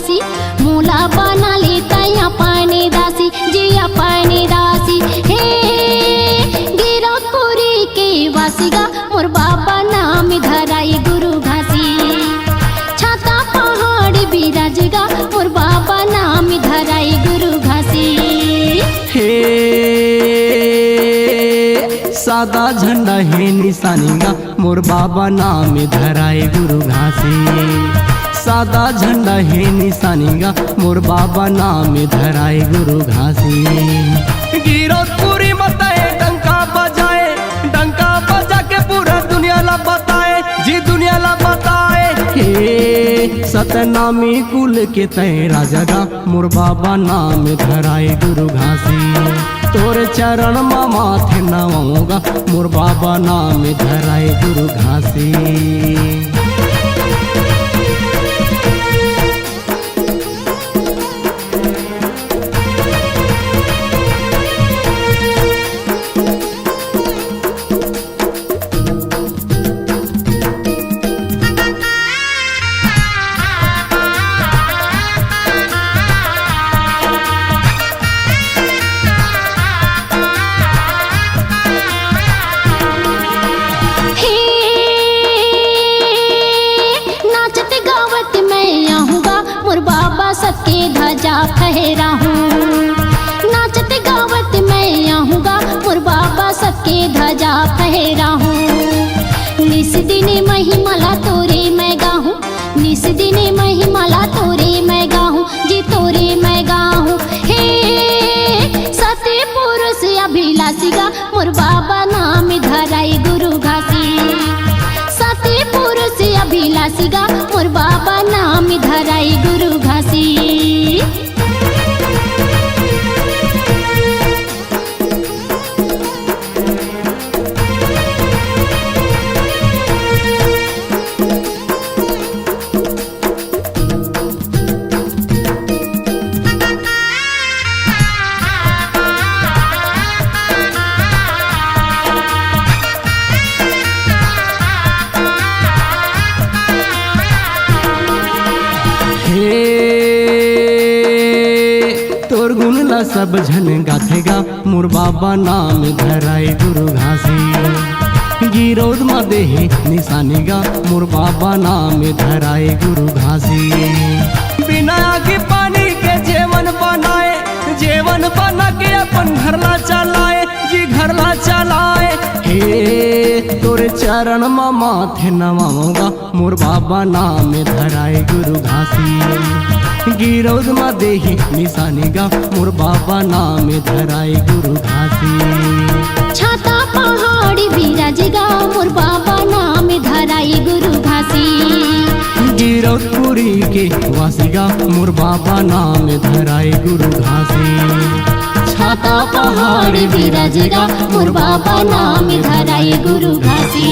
घासी मूला बना लेता अपने दासी जी अपने दासी हे गिरपुरी के वासीगा मोर बाबा नाम धराई गुरु घासी छाता पहाड़ बिराजेगा मोर बाबा नाम धराई गुरु घासी हे सादा झंडा है निशानीगा मोर बाबा नाम धराए गुरु घासी सादा झंडा है निशानीगा मोर बाबा नाम धराए गुरु घासी गिरपुरी मताए डंका बजा के पूरा दुनिया ला बताए जी दुनिया ला बताए हे सतनामी कुल के तेरा जगा मोर बाबा नाम धराए गुरु घासी तोर चरण माथे नवाऊंगा मोर बाबा नाम धराए गुरु घासी सबके ध्वजा फहरा हूँ नाचत गावत मैं आऊँगा मोर बाबा सबके ध्वजा फहरा हूँ निस दिन महिमाला तोरे मैं गाहूँ निस दिन महिमाला तोरे मैं गाहूँ जी तोरे मैं गाहूँ हे सत्य पुरुष अभिलाषीगा मोर बाबा नाम धराई गुरु घासी सत्य पुरुष अभिलाषीगा मोर बाबा नाम धराई गुरु घासी तोर गुनला सब झन गाथेगा मोर बाबा नाम धराए गुरु घासी गिरोध मा देहे निशानीगा मोर बाबा नाम धराए गुरु घासी बिना आगे पानी के जेवन बना के अपन घरला चलाए जी घरला चलाए हे तोरे चरण मा माथे नवाऊंगा मोर बाबा नाम धराए गुरु घासी गिरोध मा देही निशानीगा मोर बाबा नाम धराए गुरु घासी छाता पहाड़ी बिराजेगा मोर बाबा नाम धराई गुरु घासी गिरपुरी के वासीगा मोर बाबा नाम धराए गुरु घासी छाता पहाड़ी बिराजेगा मोर बाबा नाम धराई गुरु घासी।